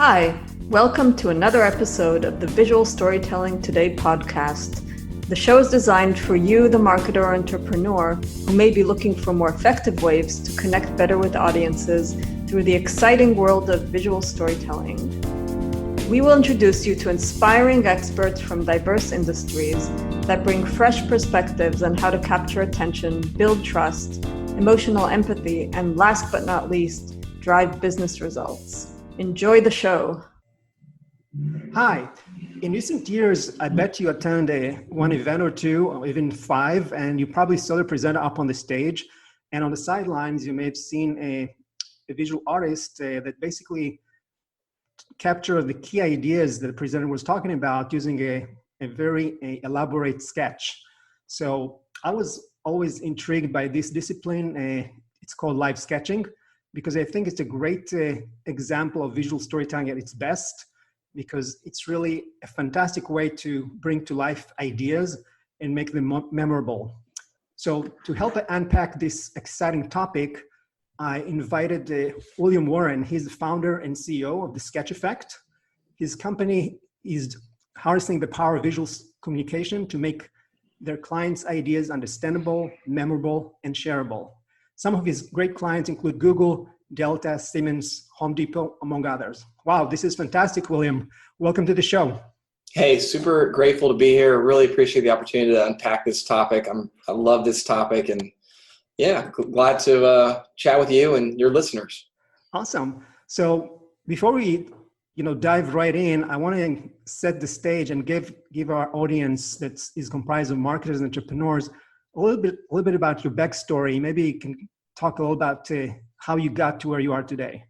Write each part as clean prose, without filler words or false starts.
Hi, welcome to another episode of the Visual Storytelling Today podcast. The show is designed for you, the marketer or entrepreneur, who may be looking for more effective ways to connect better with audiences through the exciting world of visual storytelling. We will introduce you to inspiring experts from diverse industries that bring fresh perspectives on how to capture attention, build trust, emotional empathy, and last but not least, drive business results. Enjoy the show. Hi. In recent years, I bet you attended one event or two, or even five, and you probably saw the presenter up on the stage. And on the sidelines, you may have seen a visual artist that basically captured the key ideas that the presenter was talking about using a very elaborate sketch. So I was always intrigued by this discipline. It's called live sketching, because I think it's a great example of visual storytelling at its best, because it's really a fantastic way to bring to life ideas and make them memorable. So to help unpack this exciting topic, I invited William Warren. He's the founder and CEO of The Sketch Effect. His company is harnessing the power of visual communication to make their clients' ideas understandable, memorable, and shareable. Some of his great clients include Google, Delta, Siemens, Home Depot, among others. Wow, this is fantastic, William. Welcome to the show. Hey, super grateful to be here. Really appreciate the opportunity to unpack this topic. I love this topic, and yeah, glad to chat with you and your listeners. Awesome. So before we dive right in, I want to set the stage and give our audience that is comprised of marketers and entrepreneurs a little bit about your backstory. Maybe you can talk a little about how you got to where you are today.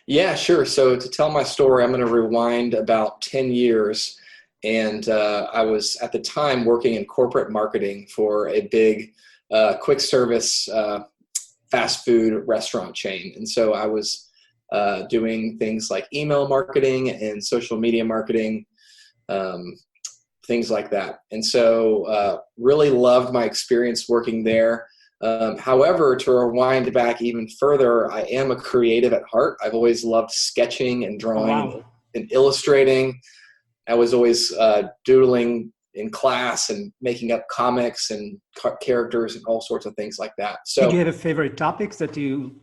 Yeah, sure. So to tell my story, I'm going to rewind about 10 years. And I was at the time working in corporate marketing for a big quick service fast food restaurant chain. And so I was doing things like email marketing and social media marketing, things like that. And so really loved my experience working there. However, to rewind back even further, I am a creative at heart. I've always loved sketching and drawing and illustrating. I was always doodling in class and making up comics and characters and all sorts of things like that. So, did you have favorite topics that you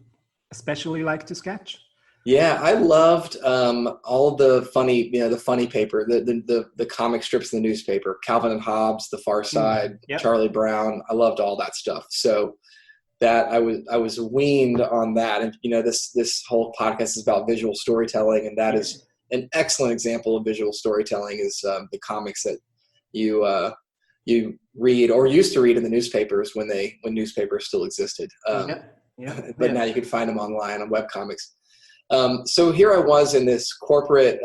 especially like to sketch? Yeah, I loved all the funny, the funny paper, the comic strips in the newspaper, Calvin and Hobbes, The Far Side, Yep. Charlie Brown. I loved all that stuff. So that I was weaned on that. And this whole podcast is about visual storytelling, and that is an excellent example of visual storytelling is the comics that you read or used to read in the newspapers when newspapers still existed. But now you can find them online on webcomics. So here I was in this corporate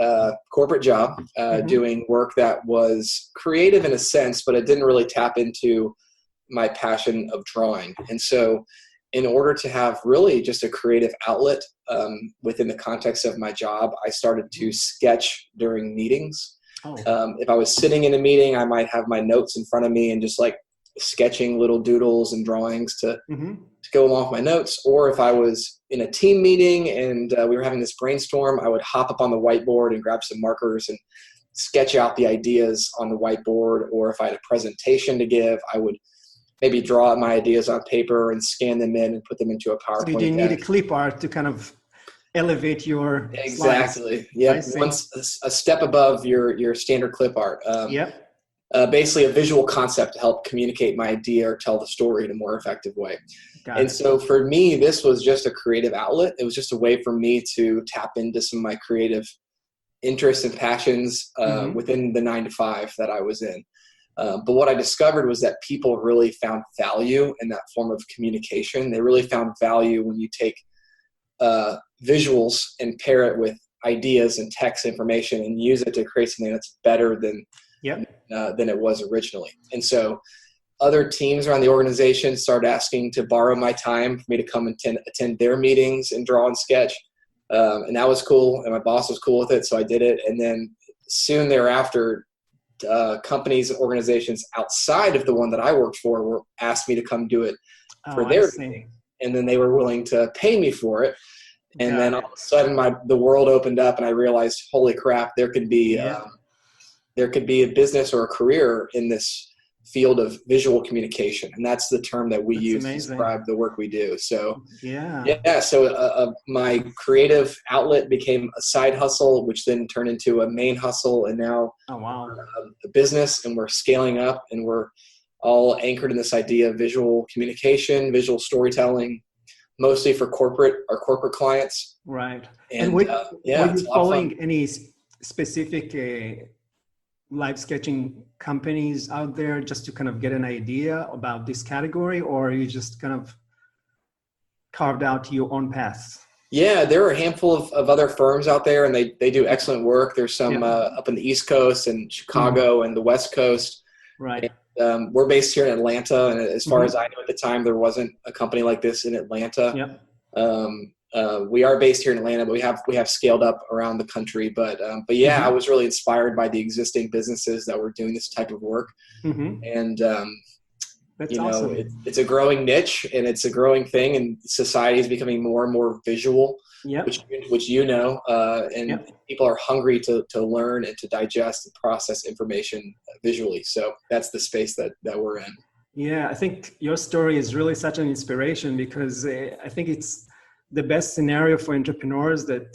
job, doing work that was creative in a sense, but it didn't really tap into my passion of drawing. And so in order to have really just a creative outlet within the context of my job, I started to sketch during meetings. If I was sitting in a meeting, I might have my notes in front of me and just like sketching little doodles and drawings to go along with my notes. Or if I was in a team meeting and we were having this brainstorm, I would hop up on the whiteboard and grab some markers and sketch out the ideas on the whiteboard. Or if I had a presentation to give, I would maybe draw out my ideas on paper and scan them in and put them into a PowerPoint. So you didn't need a clip art to kind of elevate your Exactly. Yeah. Once a step above your standard clip art. Basically a visual concept to help communicate my idea or tell the story in a more effective way. So for me, this was just a creative outlet. It was just a way for me to tap into some of my creative interests and passions within the 9-to-5 that I was in. But what I discovered was that people really found value in that form of communication. They really found value when you take visuals and pair it with ideas and text information and use it to create something that's better than it was originally. And so other teams around the organization started asking to borrow my time for me to come and attend their meetings and draw and sketch. And that was cool. And my boss was cool with it. So I did it. And then soon thereafter, companies and organizations outside of the one that I worked for were asked me to come do it for their meeting. And then they were willing to pay me for it. And then all of a sudden the world opened up and I realized, holy crap, there could be a business or a career in this field of visual communication. And that's the term that we use to describe the work we do. So so my creative outlet became a side hustle, which then turned into a main hustle. And now a business, and we're scaling up, and we're all anchored in this idea of visual communication, visual storytelling, mostly for our corporate clients. Right. And were you following any specific live sketching companies out there just to kind of get an idea about this category, or you just kind of carved out your own path? Yeah, there are a handful of other firms out there, and they do excellent work. There's some up in the East Coast and Chicago and the West Coast. Right. And, we're based here in Atlanta, and as far as I know at the time, there wasn't a company like this in Atlanta. We are based here in Atlanta, but we have scaled up around the country. But I was really inspired by the existing businesses that were doing this type of work. And that's awesome. It's a growing niche, and it's a growing thing, and society is becoming more and more visual, which and people are hungry to learn and to digest and process information visually. So that's the space that we're in. Yeah, I think your story is really such an inspiration, because I think it's the best scenario for entrepreneurs that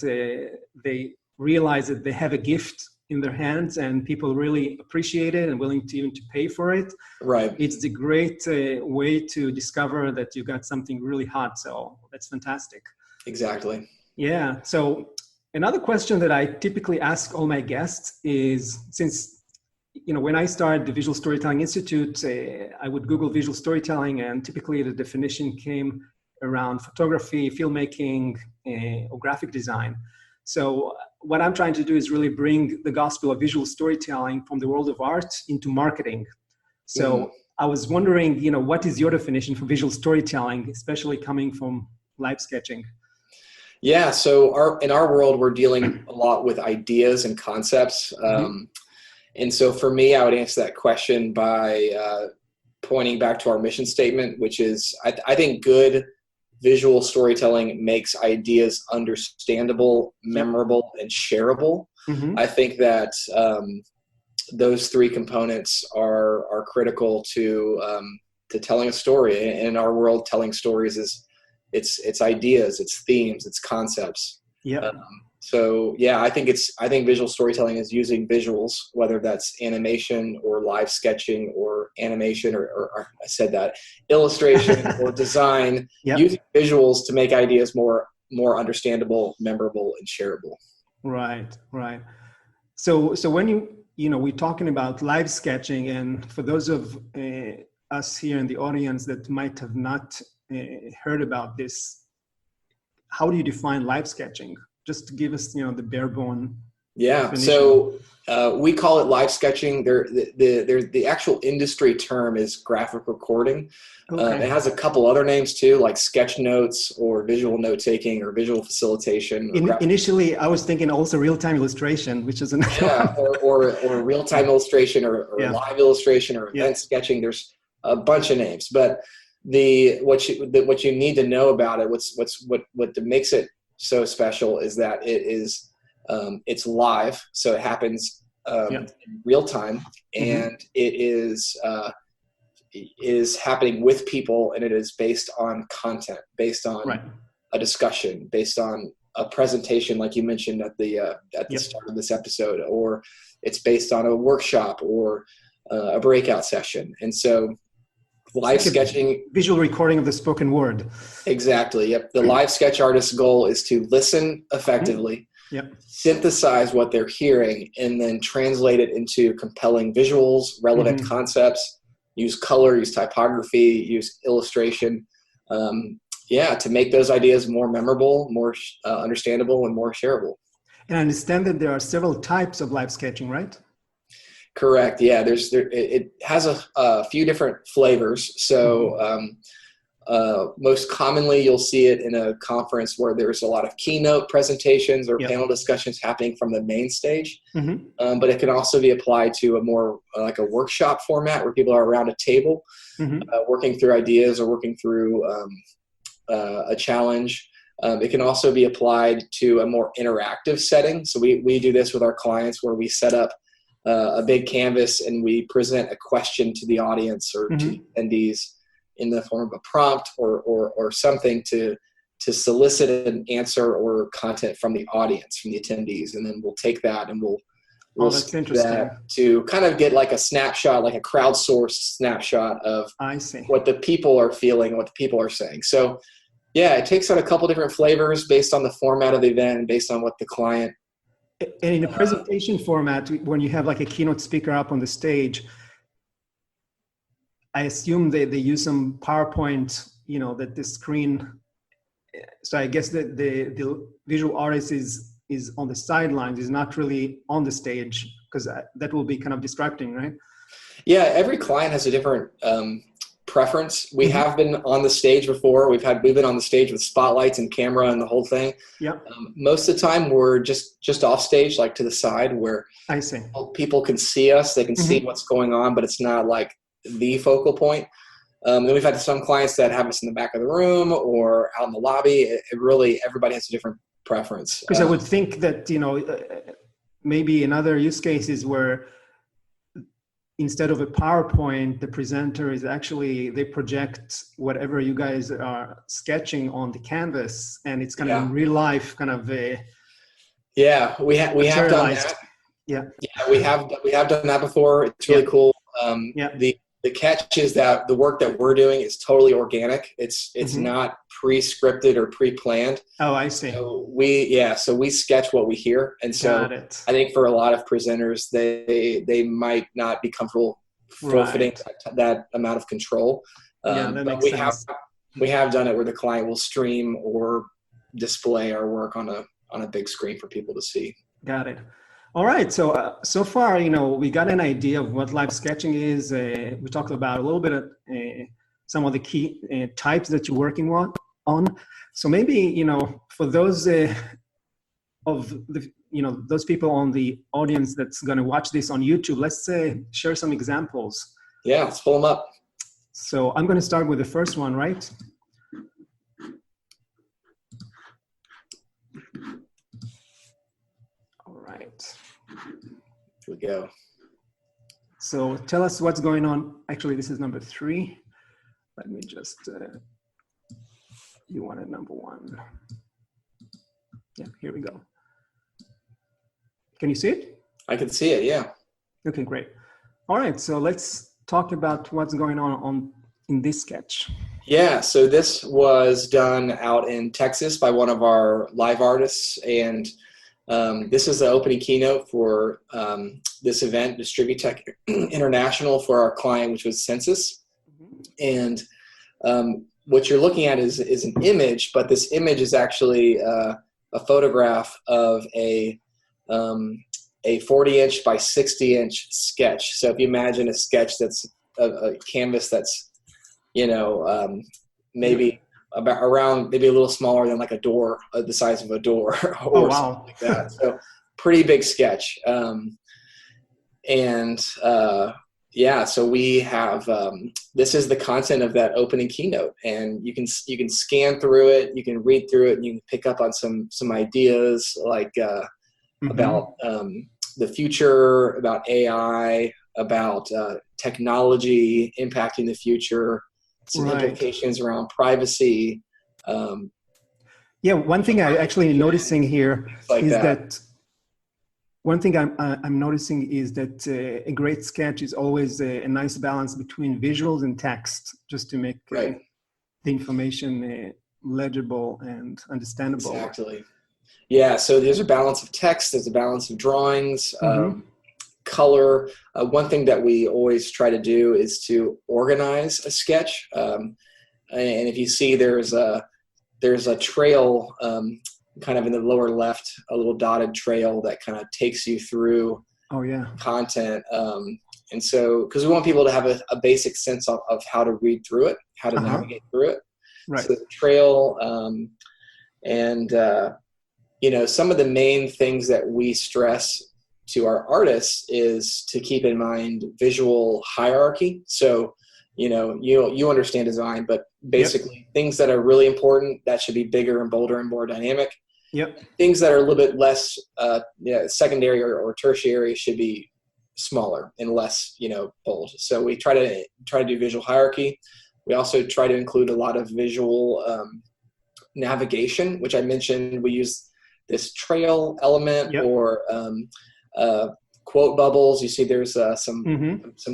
they realize that they have a gift in their hands and people really appreciate it and willing to even to pay for it. Right. It's a great way to discover that you got something really hot. So that's fantastic. Exactly. Yeah. So another question that I typically ask all my guests is, since, when I started the Visual Storytelling Institute, I would Google visual storytelling, and typically the definition came around photography, filmmaking, or graphic design. So what I'm trying to do is really bring the gospel of visual storytelling from the world of art into marketing. So I was wondering, what is your definition for visual storytelling, especially coming from live sketching? Yeah, so in our world, we're dealing a lot with ideas and concepts. And so for me, I would answer that question by pointing back to our mission statement, which is, I think good visual storytelling makes ideas understandable, memorable, and shareable. I think that those three components are critical to telling a story. And in our world, telling stories is it's ideas, it's themes, it's concepts. I think visual storytelling is using visuals, whether that's animation or live sketching or animation or I said that, illustration or design, using visuals to make ideas more understandable, memorable, and shareable. Right. So when we're talking about live sketching, and for those of us here in the audience that might have not heard about this, how do you define live sketching? Just to give us, the bare bone. Yeah. definition. So we call it live sketching. The actual industry term is graphic recording. It has a couple other names too, like sketch notes or visual note taking or visual facilitation. Initially, I was thinking also real-time illustration, which is or real-time illustration or live illustration or event sketching. There's a bunch of names, but what you need to know about it, what makes it so special is that it's live, so it happens in real time, and it is happening with people, and it is based on content, based on a discussion, based on a presentation, like you mentioned at the start of this episode, or it's based on a workshop or a breakout session. And so live sketching, visual recording of the spoken word. Exactly. Yep. The live sketch artist's goal is to listen effectively, synthesize what they're hearing, and then translate it into compelling visuals, relevant concepts, use color, use typography, use illustration. To make those ideas more memorable, more understandable, and more shareable. And I understand that there are several types of live sketching, right? Correct. Yeah, it has a few different flavors. So most commonly, you'll see it in a conference where there's a lot of keynote presentations or panel discussions happening from the main stage. But it can also be applied to a more like a workshop format where people are around a table working through ideas or working through a challenge. It can also be applied to a more interactive setting. So we do this with our clients where we set up a big canvas and we present a question to the audience or to the attendees in the form of a prompt or something to solicit an answer or content from the audience, from the attendees. And then we'll take that and we'll that's interesting. that to kind of get like a snapshot, like a crowdsourced snapshot of what the people are feeling, what the people are saying. So yeah, it takes on a couple different flavors based on the format of the event and based on what the client. And in a presentation format, when you have like a keynote speaker up on the stage, I assume they use some PowerPoint, that the screen. So I guess that the visual artist is on the sidelines, is not really on the stage, because that will be kind of distracting, right? Yeah, every client has a different preference. We have been on the stage before. We've been on the stage with spotlights and camera and the whole thing. Yeah. Most of the time we're just off stage, like to the side, where I see. People can see us. They can see what's going on, but it's not like the focal point. Then we've had some clients that have us in the back of the room or out in the lobby. It really, everybody has a different preference. Because I would think that, maybe in other use cases where instead of a PowerPoint, the presenter is actually, they project whatever you guys are sketching on the canvas, and it's kind of in real life, kind of a. Yeah, we have done that. Yeah, we have done that before. It's really cool. The catch is that the work that we're doing is totally organic. It's not pre-scripted or pre-planned. Oh, I see. So we sketch what we hear, and so I think for a lot of presenters, they might not be comfortable forfeiting that amount of control. That but makes sense. We have done it where the client will stream or display our work on a big screen for people to see. Got it. All right. So so far, we got an idea of what live sketching is. We talked about a little bit of some of the key types that you're working on. So maybe, for those of the, those people on the audience that's going to watch this on YouTube, let's share some examples. Yeah, let's pull them up. So I'm going to start with the first one, right? All right. Here we go. So tell us what's going on. Actually, this is number 3. Let me just, you wanted number 1. Yeah, here we go. Can you see it? I can see it, yeah. Okay, great. All right, so let's talk about what's going on in this sketch. Yeah, so this was done out in Texas by one of our live artists, and this is the opening keynote for this event, Distributech International, for our client, which was Census. And what you're looking at is an image, but this image is actually a photograph of a 40-inch by 60-inch sketch. So if you imagine a sketch that's a canvas that's, maybe about around maybe a little smaller than like a door, the size of a door, or something like that. So pretty big sketch. So we have this is the content of that opening keynote, and you can scan through it, you can read through it, and you can pick up on some ideas like about the future, about AI, about technology impacting the future, some implications around privacy. One thing I actually noticing here is that one thing I'm noticing is that a great sketch is always a nice balance between visuals and text, just to make the information legible and understandable. Exactly. Yeah, so there's a balance of text, there's a balance of drawings, color. One thing that we always try to do is to organize a sketch. And if you see there's a trail kind of in the lower left, a little dotted trail that kind of takes you through content. And so, because we want people to have a basic sense of how to read through it, how to navigate through it. Right. So the trail, some of the main things that we stress to our artists is to keep in mind visual hierarchy. So you understand design, but basically things that are really important, that should be bigger and bolder and more dynamic. Yep. Things that are a little bit less secondary or tertiary should be smaller and less, bold. So we try to do visual hierarchy. We also try to include a lot of visual navigation, which I mentioned. We use this trail element or quote bubbles. You see there's some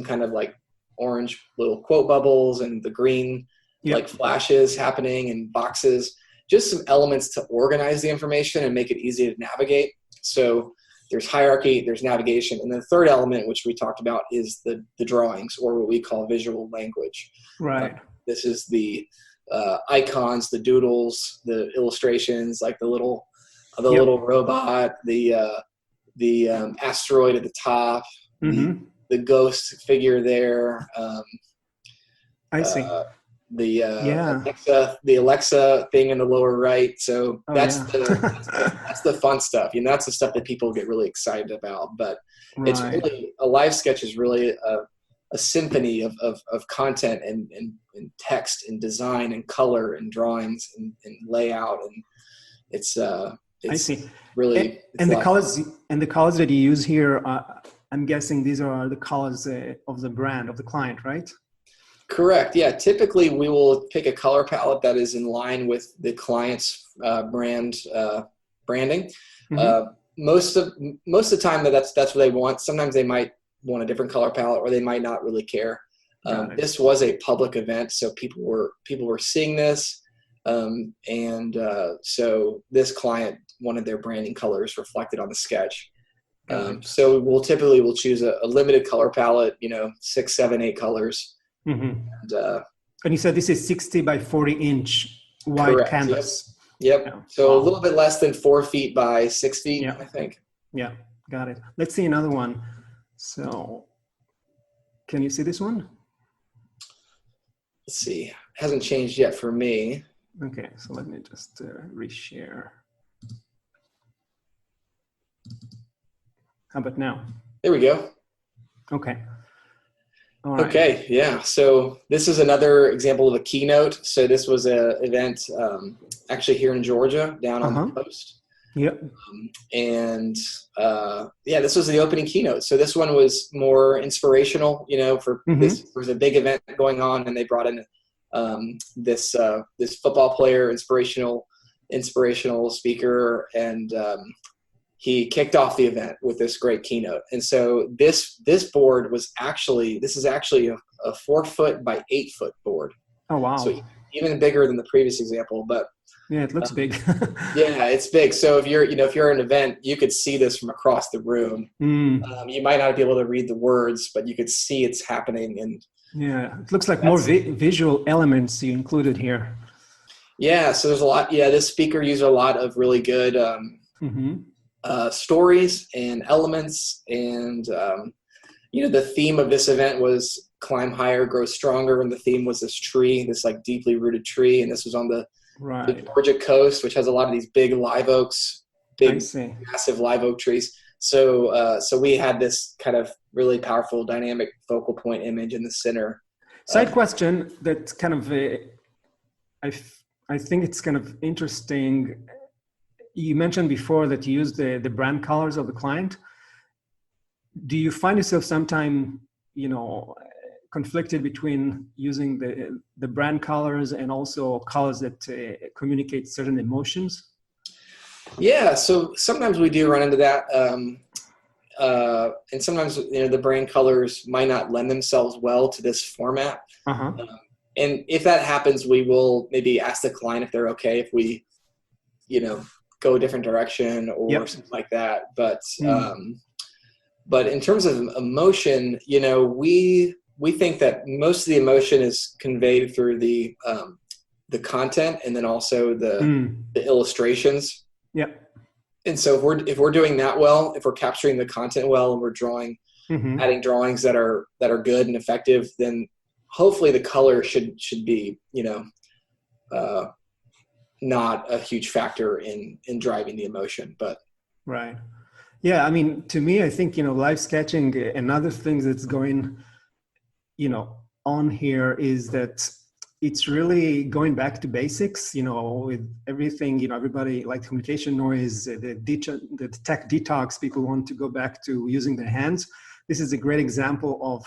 kind of like orange little quote bubbles and the green like flashes happening and boxes, just some elements to organize the information and make it easy to navigate. So there's hierarchy, there's navigation. And the third element, which we talked about, is the drawings, or what we call visual language. Right. This is the icons, the doodles, the illustrations, like the little robot, the asteroid at the top, the ghost figure there. I see. The Alexa thing in the lower right. So that's the fun stuff. That's the stuff that people get really excited about. But it's really, a live sketch is really a symphony of content and text and design and color and drawings and layout, and it's I see. Really, and the colors that you use here, I'm guessing these are the colors of the brand, of the client, right? Correct. Yeah. Typically, we will pick a color palette that is in line with the client's branding. Most of the time, that's what they want. Sometimes they might want a different color palette, or they might not really care. This was a public event, so people were seeing this, so this client wanted their branding colors reflected on the sketch. So we'll typically choose a limited color palette, 6, 7, 8 colors. And you said this is 60 by 40 inch wide canvas. Yep. So a little bit less than 4 feet by 6 feet, I think. Yeah, got it. Let's see another one. So can you see this one? Let's see. It hasn't changed yet for me. Okay, so let me just reshare. How about now? There we go. Okay. All right. Okay, yeah. So this is another example of a keynote. So this was an event actually here in Georgia, down on the coast. Yep. This was the opening keynote. So this one was more inspirational, for this. There was a big event going on, and they brought in this football player, inspirational speaker, and he kicked off the event with this great keynote. And so this board was actually a 4 foot by 8 foot board. Oh, wow. So even bigger than the previous example, but yeah, it looks big. Yeah, it's big. So if you're at an event, you could see this from across the room. You might not be able to read the words, but you could see it's happening. And yeah, it looks like more visual elements you included here. Yeah, so there's a lot. Yeah, this speaker used a lot of really good stories and elements, and the theme of this event was climb higher, grow stronger, and the theme was this tree, this like deeply rooted tree, and this was on the Georgia coast, which has a lot of these big live oaks, massive live oak trees. So we had this kind of really powerful dynamic focal point image in the center. Side question that kind of I think it's kind of interesting. You mentioned before that you use the brand colors of the client. Do you find yourself sometime, conflicted between using the brand colors and also colors that communicate certain emotions? Yeah, so sometimes we do run into that. And sometimes, the brand colors might not lend themselves well to this format. And if that happens, we will maybe ask the client if they're okay if we, go a different direction or something like that. But in terms of emotion, we think that most of the emotion is conveyed through the content, and then also the illustrations. Yep. And so if we're doing that well, if we're capturing the content well, and we're adding drawings that are good and effective, then hopefully the color should be, not a huge factor in driving the emotion. But right. Yeah, I mean, to me, I think, live sketching and other things that's going, on here is that it's really going back to basics, with everything, everybody like communication noise, the tech detox, people want to go back to using their hands. This is a great example of,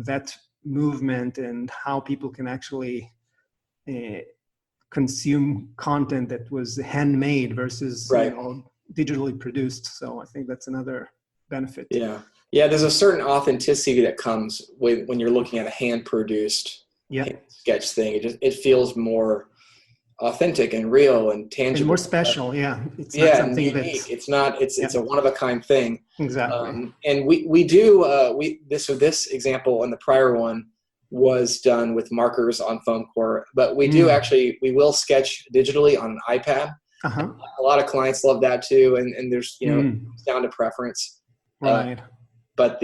that movement and how people can actually consume content that was handmade versus Right. digitally produced. So I think that's another benefit. Yeah. There's a certain authenticity that comes when you're looking at a hand-produced sketch thing. It feels more authentic and real and tangible and more special. It's not something unique. It's a one-of-a-kind thing. Exactly. And we do this example and the prior one was done with markers on foam core, but we do actually, we will sketch digitally on an iPad. A lot of clients love that too, and there's it's down to preference. Right. But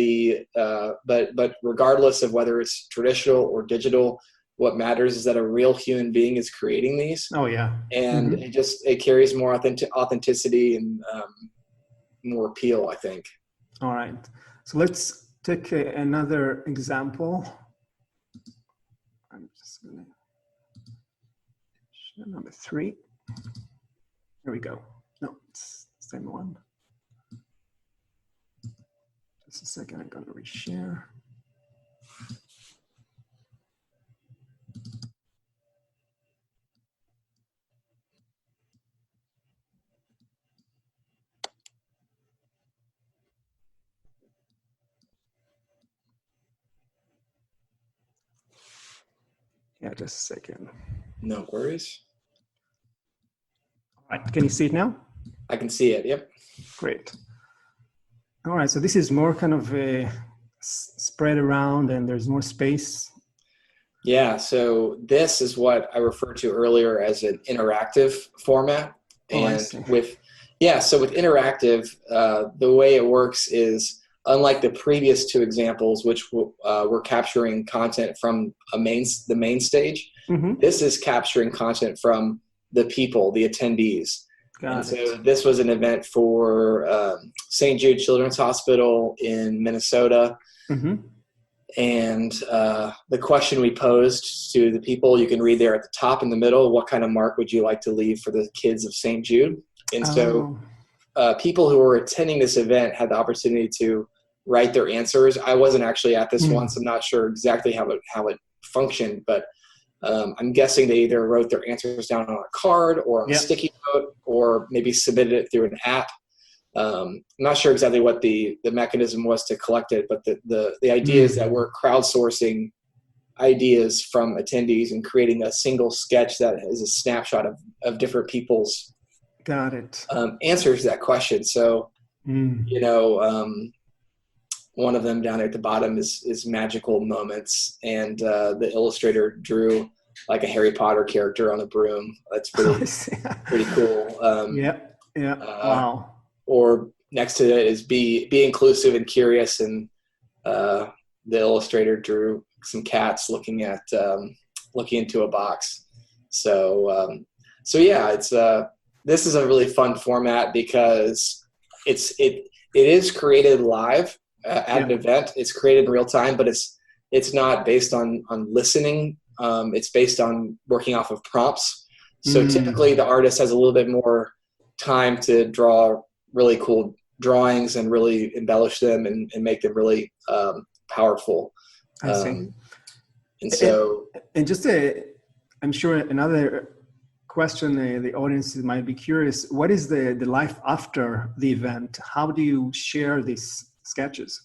but regardless of whether it's traditional or digital, what matters is that a real human being is creating these. Oh yeah. And it carries more authenticity and more appeal, I think. All right. So let's take another example. I'm just gonna share number 3. Here we go. No, it's the same one. Just a second, I'm gonna reshare. Yeah, just a second. No worries. All right, can you see it now? I can see it, yep. Great. All right, so this is more kind of spread around and there's more space. Yeah, so this is what I referred to earlier as an interactive format. And so with interactive, the way it works is, unlike the previous 2 examples, which were capturing content from the main stage, this is capturing content from the people, the attendees. So this was an event for St. Jude Children's Hospital in Minnesota. And the question we posed to the people, you can read there at the top in the middle, what kind of mark would you like to leave for the kids of St. Jude? And so people who were attending this event had the opportunity to write their answers. I wasn't actually at this one, so I'm not sure exactly how it functioned, but I'm guessing they either wrote their answers down on a card or on a sticky note, or maybe submitted it through an app. I'm not sure exactly what the mechanism was to collect it, but the idea is that we're crowdsourcing ideas from attendees and creating a single sketch that is a snapshot of different people's answers to that question. So, one of them down there at the bottom is magical moments, and the illustrator drew like a Harry Potter character on a broom. That's pretty cool. Wow. Or next to it is be inclusive and curious, and the illustrator drew some cats looking into a box. So yeah, it's this is a really fun format because it is created live at an event. It's created in real time, but it's not based on listening. It's based on working off of prompts. So typically the artist has a little bit more time to draw really cool drawings and really embellish them and make them really powerful. I see. And so, and just I'm sure another question the audience might be curious, what is the life after the event? How do you share these sketches?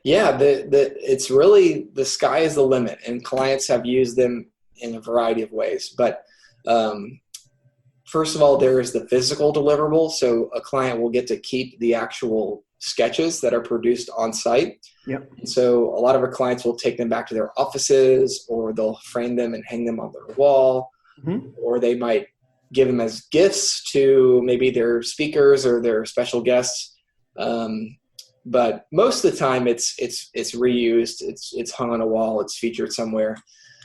Yeah, it's really, the sky is the limit, and clients have used them in a variety of ways. But first of all, there is the physical deliverable. So a client will get to keep the actual sketches that are produced on site. Yep. And so a lot of our clients will take them back to their offices, or they'll frame them and hang them on their wall, or they might give them as gifts to maybe their speakers or their special guests. But most of the time it's reused. It's hung on a wall. It's featured somewhere.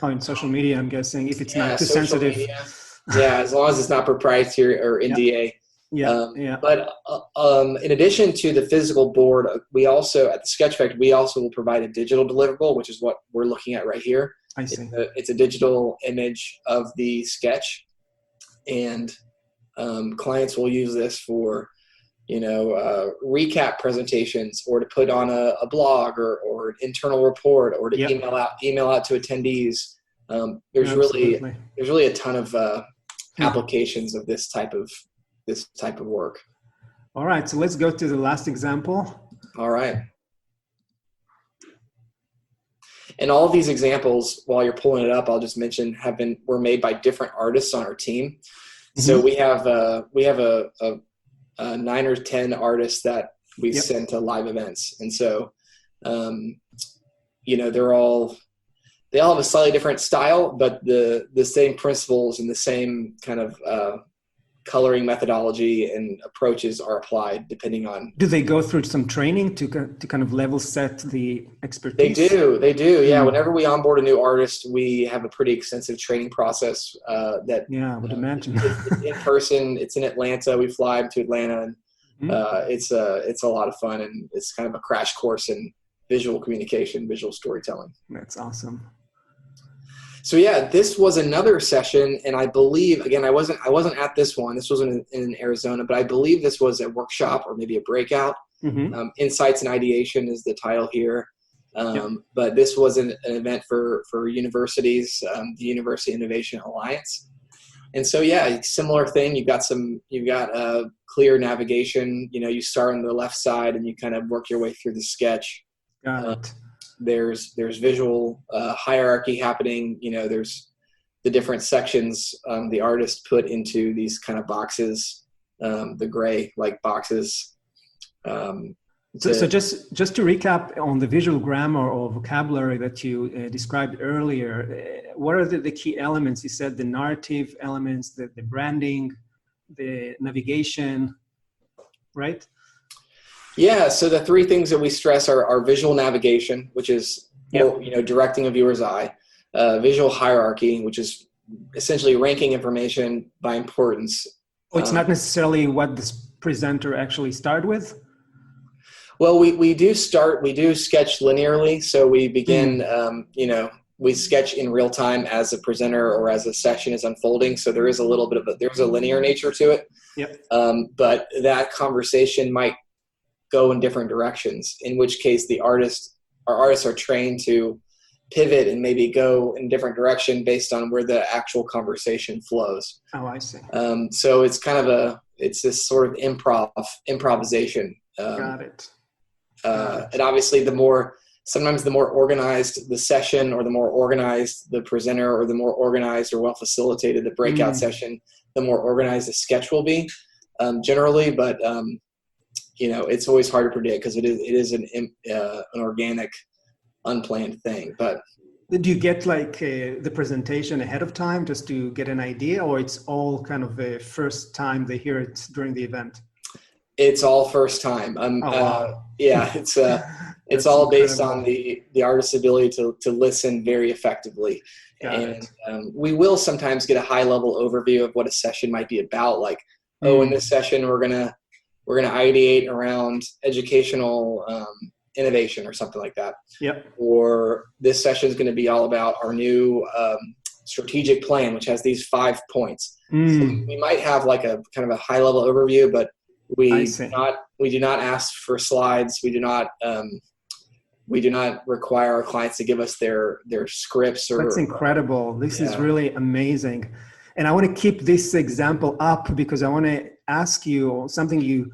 Oh, in social media, I'm guessing, if it's not too sensitive. Media. Yeah, as long as it's not proprietary or NDA. But in addition to the physical board, we also, at the Sketch Factory, we also will provide a digital deliverable, which is what we're looking at right here. I see. It's a digital image of the sketch, and clients will use this for, recap presentations, or to put on a blog or an internal report, or to email out to attendees. There's really a ton of applications of this type of work. All right, so let's go to the last example. All right. And all of these examples, while you're pulling it up, I'll just mention were made by different artists on our team. Mm-hmm. So we have a 9 or 10 artists that we send to live events, and so they all have a slightly different style, but the same principles and the same kind of coloring methodology and approaches are applied depending on. Do they go through some training to kind of level set the expertise? They do. Yeah. Whenever we onboard a new artist, we have a pretty extensive training process I would imagine. It's in person. It's in Atlanta. We fly to Atlanta, and it's a lot of fun, and it's kind of a crash course in visual communication, visual storytelling. That's awesome. So this was another session, and I believe, again, I wasn't at this one. This wasn't in Arizona, but I believe this was a workshop or maybe a breakout. Mm-hmm. Insights and Ideation is the title here. But this was an event for universities, the University Innovation Alliance. And so, similar thing. You've got clear navigation. You start on the left side and you kind of work your way through the sketch. Got it. There's visual hierarchy happening. There's the different sections the artist put into these kind of boxes, the gray like boxes. So just to recap on the visual grammar or vocabulary that you described earlier, what are the key elements? You said the narrative elements, the branding, the navigation, right? Yeah, so the three things that we stress are visual navigation, which is directing a viewer's eye, visual hierarchy, which is essentially ranking information by importance. Oh, it's not necessarily what this presenter actually started with? Well, we do sketch linearly, so we begin, we sketch in real time as a presenter or as a session is unfolding. So there is a little bit of there's a linear nature to it. Yep. But that conversation might go in different directions, in which case our artists are trained to pivot and maybe go in a different direction based on where the actual conversation flows. Oh, I see. So it's kind of it's this sort of improvisation. Got it. And obviously sometimes the more organized the session, or the more organized the presenter, or the more organized or well facilitated the breakout session, the more organized the sketch will be, generally. But it's always hard to predict because it is an organic, unplanned thing. But do you get the presentation ahead of time just to get an idea, or it's all kind of the first time they hear it during the event? It's all first time. Wow. It's all based on the artist's ability to listen very effectively. We will sometimes get a high level overview of what a session might be about. Like, in this session we're gonna ideate around educational innovation or something like that. Yep. Or this session is going to be all about our new strategic plan, which has these 5 points. So we might have like a kind of a high level overview, but we do not ask for slides. We do not require our clients to give us their scripts. That's incredible. This is really amazing. And I want to keep this example up because I want to ask you something you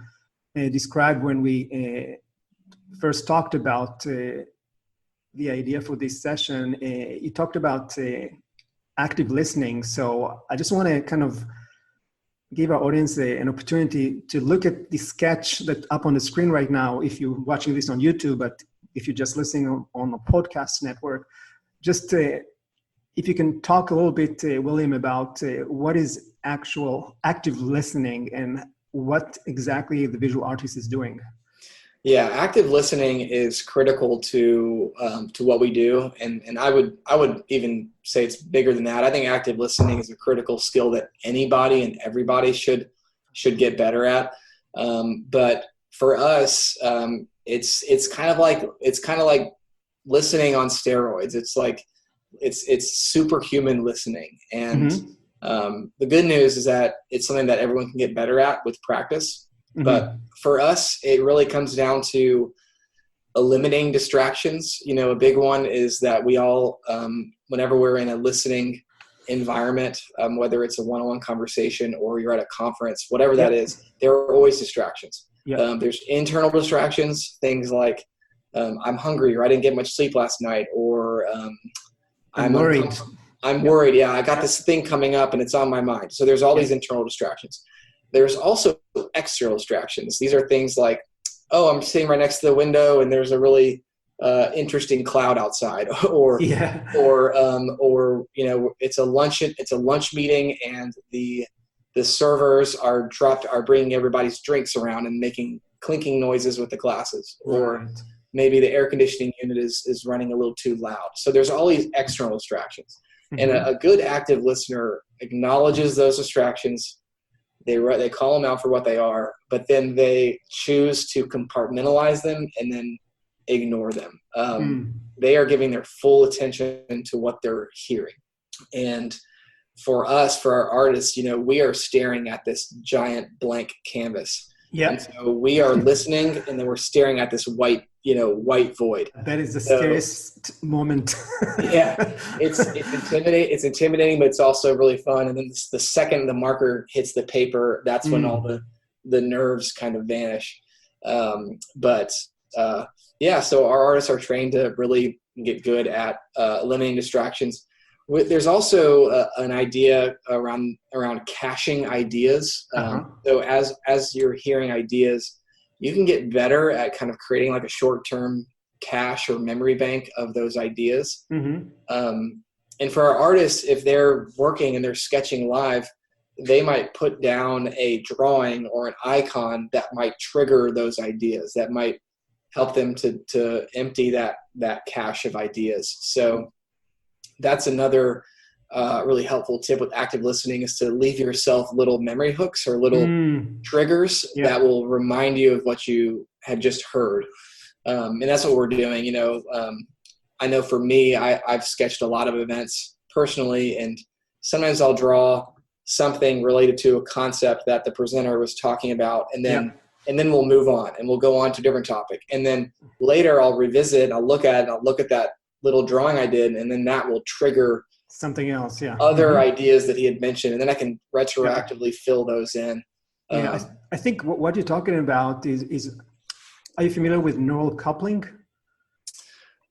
described when we first talked about the idea for this session. You talked about active listening. So I just want to kind of give our audience an opportunity to look at the sketch that's up on the screen right now. If you're watching this on YouTube, but if you're just listening on a podcast network, just if you can talk a little bit, William, about what is actual active listening and what exactly the visual artist is doing. Yeah, active listening is critical to what we do, and I would even say it's bigger than that. I think active listening is a critical skill that anybody and everybody should should get better at. But for us, it's kind of like listening on steroids. It's like it's superhuman listening. And the good news is that it's something that everyone can get better at with practice. But for us, it really comes down to eliminating distractions. A big one is that we all, whenever we're in a listening environment, whether it's a one-on-one conversation or you're at a conference, whatever that is, there are always distractions. There's internal distractions, things like I'm hungry, or I didn't get much sleep last night, or I'm worried. I'm worried. Yeah, I got this thing coming up and it's on my mind. So there's all these internal distractions. There's also external distractions. These are things like, oh, I'm sitting right next to the window and there's a really interesting cloud outside, or it's a lunch meeting and the servers are bringing everybody's drinks around and making clinking noises with the glasses, or maybe the air conditioning unit is running a little too loud. So there's all these external distractions, and a good active listener acknowledges those distractions. They call them out for what they are, but then they choose to compartmentalize them and then ignore them. They are giving their full attention to what they're hearing. And for us, for our artists, we are staring at this giant blank canvas. And so we are listening, and then we're staring at this white void. That is the scariest moment. It's intimidating, but it's also really fun. And then the second the marker hits the paper, that's when all the nerves kind of vanish. So our artists are trained to really get good at eliminating distractions. There's also an idea around caching ideas. So as you're hearing ideas, you can get better at kind of creating like a short-term cache or memory bank of those ideas. And for our artists, if they're working and they're sketching live, they might put down a drawing or an icon that might trigger those ideas, that might help them to empty that cache of ideas. So that's another really helpful tip with active listening, is to leave yourself little memory hooks or little triggers that will remind you of what you had just heard. And that's what we're doing. I know for me, I've sketched a lot of events personally, and sometimes I'll draw something related to a concept that the presenter was talking about, and then we'll move on and we'll go on to a different topic. And then later I'll revisit and I'll look at that little drawing I did, and then that will trigger something else, other ideas that he had mentioned, and then I can retroactively fill those in. I think what you're talking about is are you familiar with neural coupling?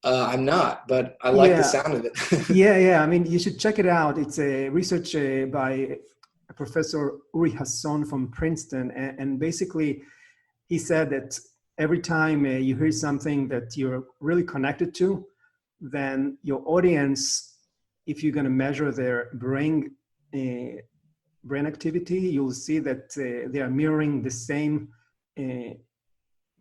I'm not, but I like the sound of it. I mean, you should check it out. It's a research by Professor Uri Hasson from Princeton, and basically he said that every time you hear something that you're really connected to, then your audience, if you're going to measure their brain activity, you'll see that they are mirroring the same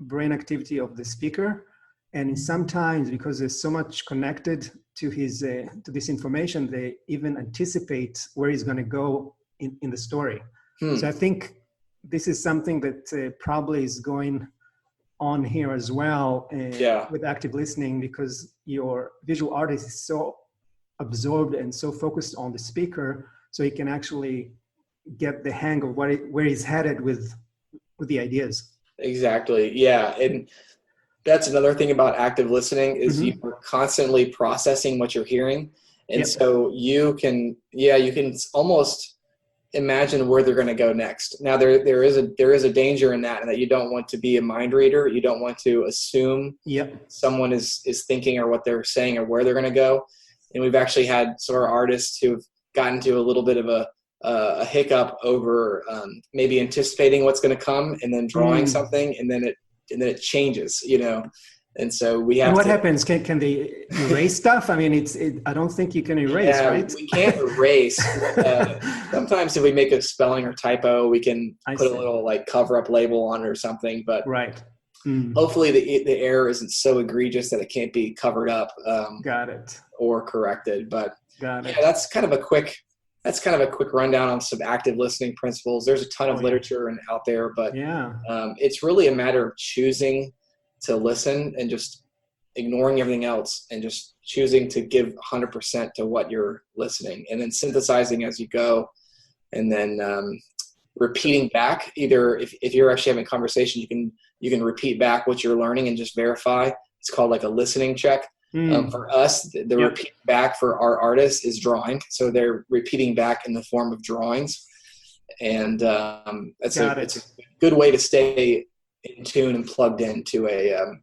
brain activity of the speaker. And sometimes, because there's so much connected to to this information, they even anticipate where he's going to go in the story. So I think this is something that probably is going on here as well with active listening, because your visual artist is so absorbed and so focused on the speaker, so he can actually get the hang of where he's headed with the ideas. Exactly. Yeah. And that's another thing about active listening is you are constantly processing what you're hearing. And so you can almost imagine where they're going to go next. Now there is a danger in that, and that you don't want to be a mind reader. You don't want to assume someone is thinking or what they're saying or where they're going to go. And we've actually had some of our artists who've gotten to a little bit of a hiccup over maybe anticipating what's going to come and then drawing something, and then it changes, And so we have. And what happens? Can they erase stuff? I mean, I don't think you can erase, right? We can't erase. Sometimes if we make a spelling or typo, we can put a little cover up label on it or something. But hopefully the error isn't so egregious that it can't be covered up. Got it. Or corrected. But got it. That's kind of a quick that's kind of a quick rundown on some active listening principles. There's a ton of literature and out there, but it's really a matter of choosing to listen and just ignoring everything else and just choosing to give 100% to what you're listening, and then synthesizing as you go, and then repeating back. Either if you're actually having a conversation, you can repeat back what you're learning and just verify. It's called like a listening check. For us, the repeat back for our artists is drawing. So they're repeating back in the form of drawings. And it's a good way to stay in tune and plugged into content.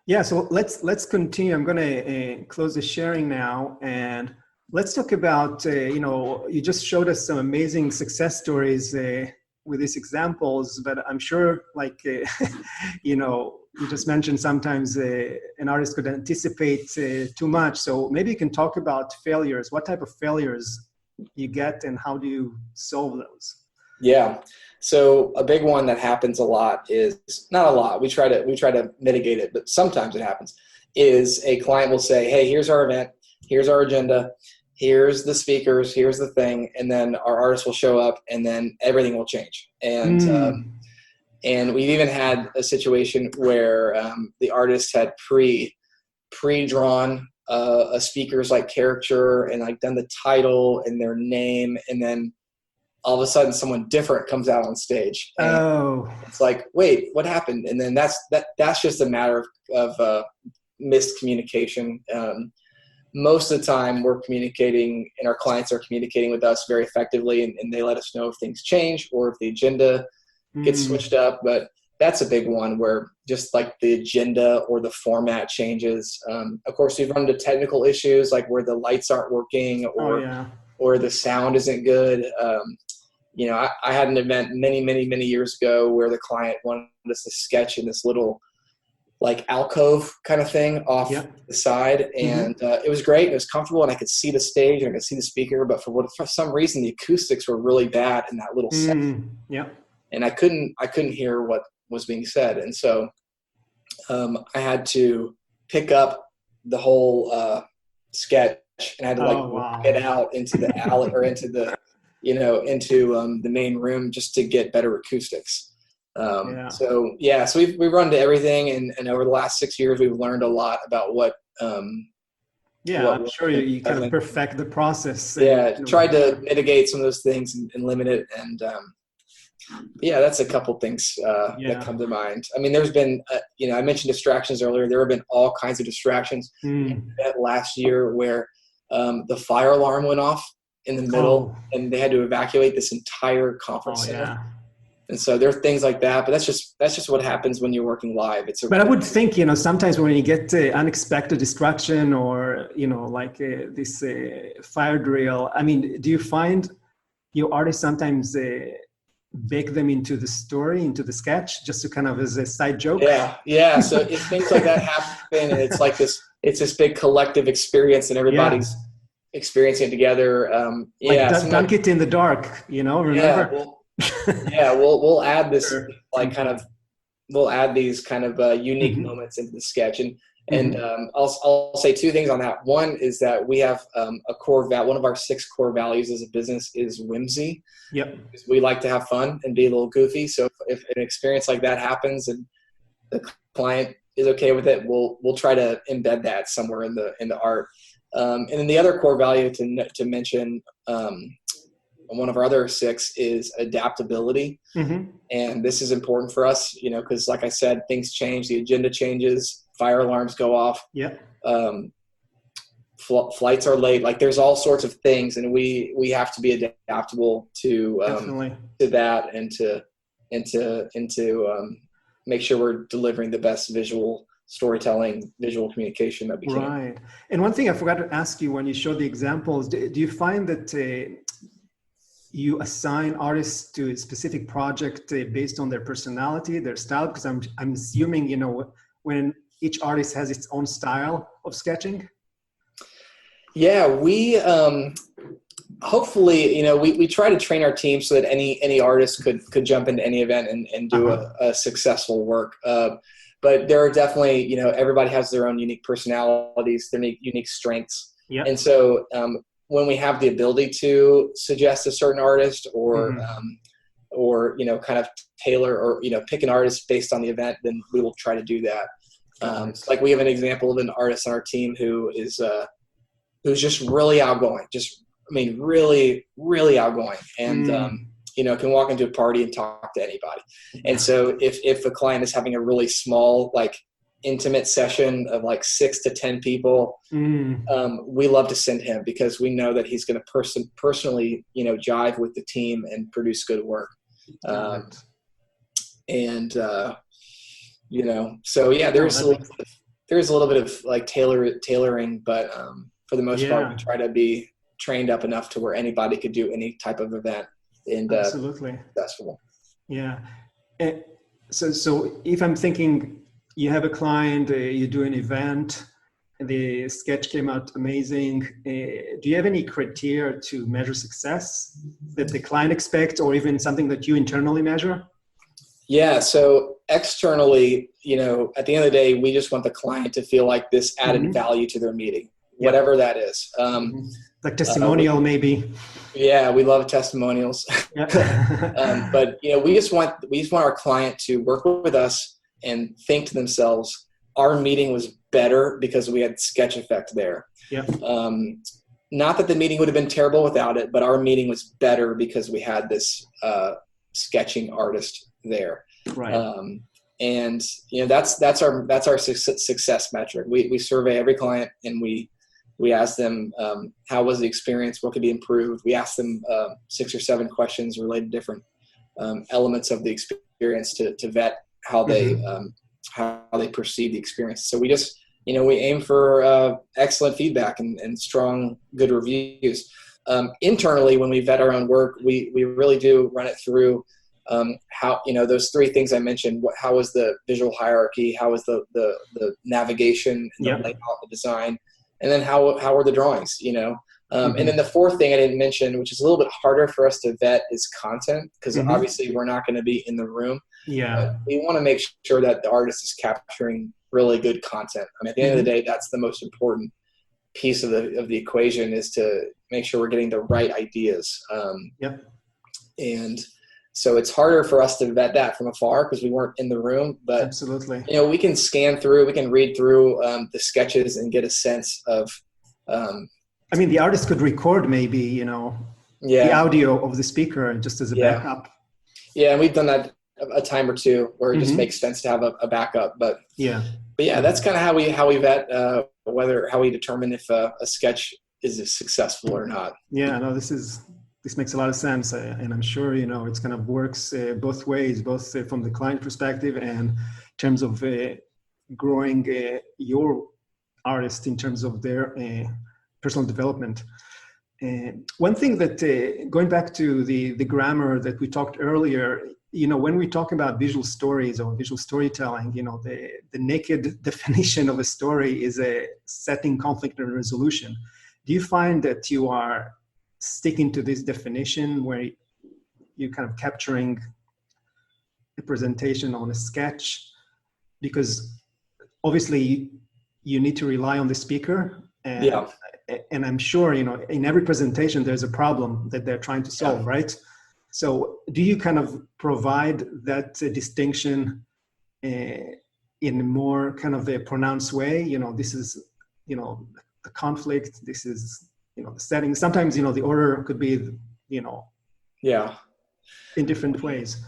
Yeah, so let's continue. I'm going to close the sharing now, and let's talk about, you just showed us some amazing success stories with these examples, but I'm sure you just mentioned sometimes an artist could anticipate too much. So maybe you can talk about failures. What type of failures you get and how do you solve those? Yeah. So a big one that happens a lot is, not a lot, we try to mitigate it, but sometimes it happens, is a client will say, hey, here's our event, here's our agenda, here's the speakers, here's the thing, and then our artist will show up and then everything will change. And we've even had a situation where the artist had pre-drawn a speaker's like caricature and like done the title and their name, and then all of a sudden someone different comes out on stage. And it's like, wait, what happened? And then that's just a matter of missed communication. Most of the time we're communicating and our clients are communicating with us very effectively, and they let us know if things change or if the agenda gets switched up. But that's a big one where just like the agenda or the format changes. Of course, we've run into technical issues like where the lights aren't working or the sound isn't good. I had an event many years ago where the client wanted us to sketch in this little like alcove kind of thing off the side. And it was great. It was comfortable and I could see the stage and I could see the speaker, but for some reason the acoustics were really bad in that little section. And I couldn't hear what was being said. And so I had to pick up the whole sketch and I had to get out into the alley or into the, into the main room just to get better acoustics. So we've run into everything. And over the last 6 years, we've learned a lot about what, I'm sure you kind of perfect the process. Tried to mitigate some of those things and limit it. And, that's a couple things that come to mind. I mean, there's been, I mentioned distractions earlier. There have been all kinds of distractions last year where the fire alarm went off in the middle and they had to evacuate this entire conference center. And so there are things like that, but that's just what happens when you're working live. But I would think, sometimes when you get unexpected distraction or, this fire drill, I mean, do you find your artists sometimes bake them into the story, into the sketch, just to kind of as a side joke? Yeah. So if things like that happen, and it's like it's this big collective experience, and everybody's experiencing it together. Dunk it in the dark, remember? We'll add this we'll add these kind of unique moments into the sketch, and I'll say two things on that. One is that we have a core one of our 6 core values as a business is whimsy. We like to have fun and be a little goofy. So if an experience like that happens and the client is okay with it, we'll try to embed that somewhere in the art. And then the other core value to mention, one of our other 6 is adaptability. And this is important for us, because like I said, things change, the agenda changes, fire alarms go off. Flights are late. Like there's all sorts of things, and we have to be adaptable to that and to make sure we're delivering the best visual storytelling, visual communication that we can. Right. And one thing I forgot to ask you when you showed the examples, do you find that you assign artists to a specific project based on their personality, their style? Because I'm assuming, when each artist has its own style of sketching. Yeah, we hopefully, we try to train our team so that any artist could jump into any event and do a successful work. But there are definitely, everybody has their own unique personalities, their unique strengths. And so when we have the ability to suggest a certain artist or kind of tailor or pick an artist based on the event, then we will try to do that. Like we have an example of an artist on our team who's just really outgoing, really, really outgoing, and can walk into a party and talk to anybody. And so if a client is having a really small, like intimate session of like 6 to 10 people, we love to send him because we know that he's going to personally, jive with the team and produce good work. So yeah, there's a little bit of like tailoring, but for the most part, we try to be trained up enough to where anybody could do any type of event and absolutely successful. Yeah. So if I'm thinking you have a client, you do an event, the sketch came out amazing. Do you have any criteria to measure success that the client expects, or even something that you internally measure? Yeah. So externally, at the end of the day, we just want the client to feel like this added value to their meeting, whatever that is. Like testimonial, maybe. Yeah, we love testimonials. But we just want our client to work with us and think to themselves, our meeting was better because we had sketch effect there. Yeah. Not that the meeting would have been terrible without it, but our meeting was better because we had this sketching artist there. Right. And that's our success metric. We survey every client and we ask them how was the experience, what could be improved. We ask them 6 or 7 questions related to different elements of the experience to vet how they perceive the experience. So we just we aim for excellent feedback and strong, good reviews. Internally, when we vet our own work, we really do run it through how those 3 things I mentioned. How was the visual hierarchy? How was the navigation, and the layout, the design, and then how were the drawings? And then the 4th thing I didn't mention, which is a little bit harder for us to vet, is content, because obviously we're not going to be in the room. Yeah, but we want to make sure that the artist is capturing really good content. I mean, at the end of the day, that's the most important piece of the equation, is to make sure we're getting the right ideas. And so it's harder for us to vet that from afar because we weren't in the room. But absolutely, we can scan through, we can read through the sketches and get a sense of. I mean, the artist could record maybe the audio of the speaker just as a backup. Yeah, and we've done that a time or two where it just makes sense to have a backup. But that's kind of how we vet how we determine if a sketch is successful or not. Yeah, no, this makes a lot of sense, and I'm sure it's kind of works both ways, both from the client perspective and in terms of growing your artist in terms of their personal development. One thing that going back to the grammar that we talked earlier, when we talk about visual stories or visual storytelling, the naked definition of a story is a setting, conflict, and resolution. Do you find that you are sticking to this definition where you're kind of capturing a presentation on a sketch? Because obviously you need to rely on the speaker, and I'm sure in every presentation there's a problem that they're trying to solve, right? So do you kind of provide that distinction in a more kind of a pronounced way? This is the conflict, this is the setting. Sometimes the order could be in different ways.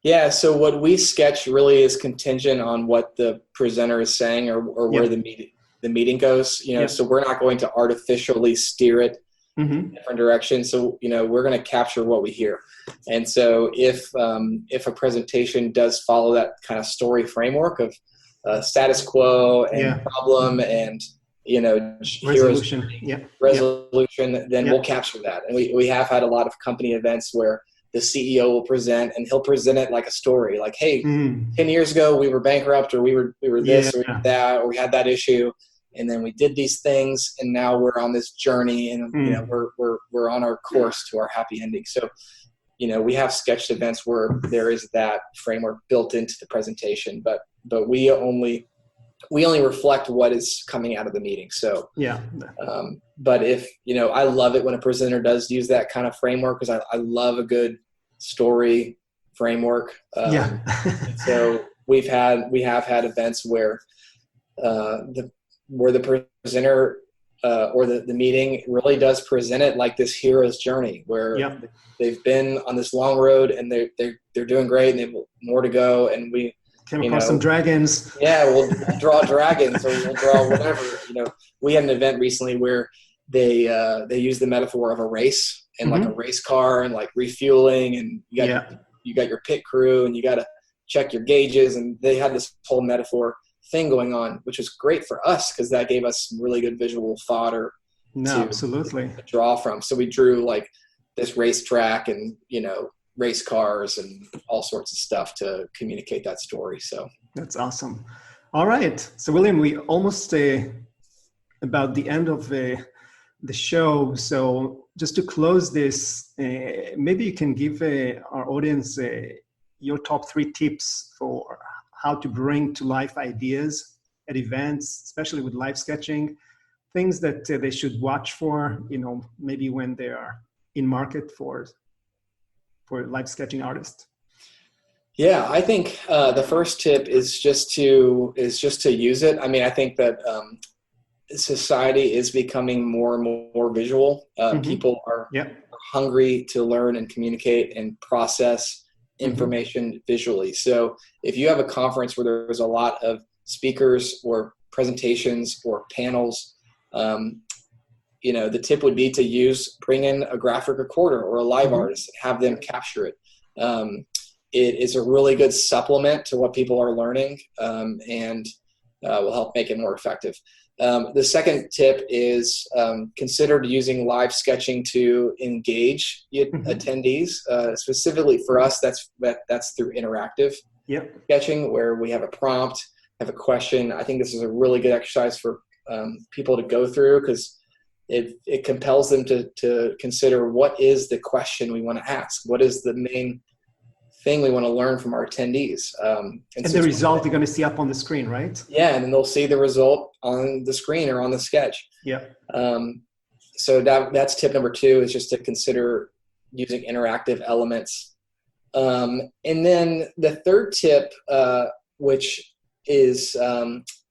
Yeah, so what we sketch really is contingent on what the presenter is saying or where the meeting goes. So we're not going to artificially steer it in different directions. So we're going to capture what we hear. And so if a presentation does follow that kind of story framework of status quo and problem and resolution, then we'll capture that. And we have had a lot of company events where the CEO will present, and he'll present it like a story, like, hey, 10 years ago we were bankrupt, or we were this, or we did that, or we had that issue, and then we did these things, and now we're on this journey, and we're on our course to our happy ending. So we have sketched events where there is that framework built into the presentation, but we only we only reflect what is coming out of the meeting. So, yeah. But if, I love it when a presenter does use that kind of framework, because I love a good story framework. So we have had events where the presenter or the meeting really does present it like this hero's journey, where they've been on this long road and they're doing great and they have more to go, and we came across some dragons. Yeah, we'll draw dragons, or we'll draw whatever. We had an event recently where they used the metaphor of a race and like a race car and like refueling, and you got your pit crew and you got to check your gauges, and they had this whole metaphor thing going on, which was great for us because that gave us some really good visual fodder to draw from. So we drew like this racetrack and race cars and all sorts of stuff to communicate that story. So that's awesome. All right, so William, we almost about the end of the show. So just to close this, maybe you can give our audience your top 3 tips for how to bring to life ideas at events, especially with live sketching, things that they should watch for, maybe when they are in market for live sketching artists. Yeah, I think the first tip is just to use it. I mean, I think that society is becoming more and more visual. People are hungry to learn and communicate and process information visually. So if you have a conference where there's a lot of speakers or presentations or panels, the tip would be to bring in a graphic recorder or a live artist, have them capture it. It is a really good supplement to what people are learning, and will help make it more effective. The second tip is consider using live sketching to engage attendees. Specifically for us, that's through interactive sketching, where we have a prompt, have a question. I think this is a really good exercise for people to go through, because it compels them to consider, what is the question we want to ask? What is the main thing we want to learn from our attendees? And so the result you're going to see up on the screen, right? Yeah, and then they'll see the result on the screen or on the sketch. Yeah. So that's tip number 2, is just to consider using interactive elements. And then the third tip, which is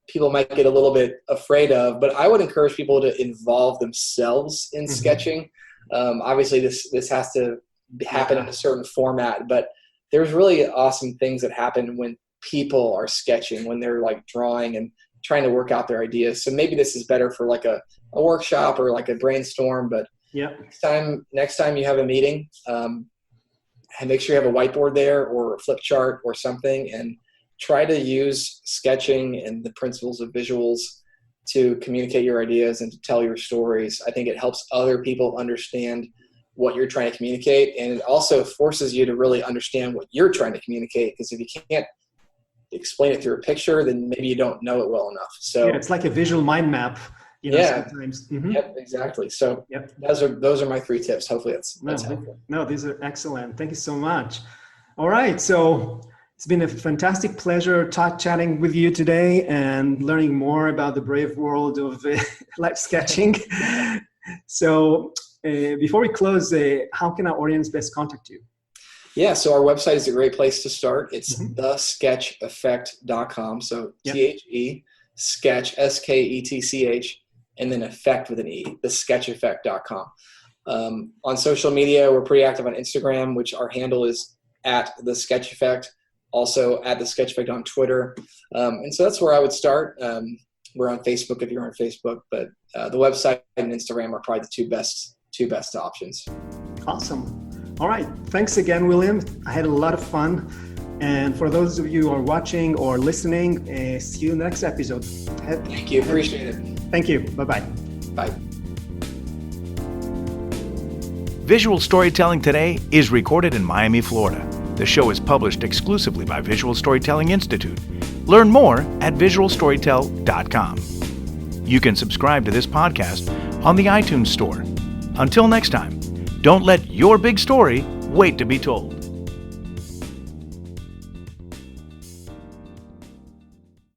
people might get a little bit afraid of, but I would encourage people to involve themselves in sketching. Obviously, this has to happen in a certain format, but there's really awesome things that happen when people are sketching, when they're like drawing and trying to work out their ideas. So maybe this is better for like a workshop or like a brainstorm, but next time you have a meeting, and make sure you have a whiteboard there or a flip chart or something, and try to use sketching and the principles of visuals to communicate your ideas and to tell your stories. I think it helps other people understand what you're trying to communicate, and it also forces you to really understand what you're trying to communicate, because if you can't explain it through a picture, then maybe you don't know it well enough. So it's like a visual mind map, sometimes. Yep, exactly. So those are my 3 tips. Hopefully that's helpful. No, these are excellent. Thank you so much. All right, so it's been a fantastic pleasure chatting with you today and learning more about the brave world of live sketching. So before we close, how can our audience best contact you? Yeah, so our website is a great place to start. It's thesketcheffect.com. So THE, sketch, SKETCH, and then effect with an E, thesketcheffect.com. On social media, we're pretty active on Instagram, which our handle is @thesketcheffect, also @thesketcheffect on Twitter. And so that's where I would start. We're on Facebook if you're on Facebook, but the website and Instagram are probably the two best options. Awesome. All right. Thanks again, William. I had a lot of fun. And for those of you who are watching or listening, see you in the next episode. Thank you. Appreciate it. Thank you. Bye-bye. Bye. Visual Storytelling Today is recorded in Miami, Florida. The show is published exclusively by Visual Storytelling Institute. Learn more at visualstorytell.com. You can subscribe to this podcast on the iTunes Store. Until next time, don't let your big story wait to be told.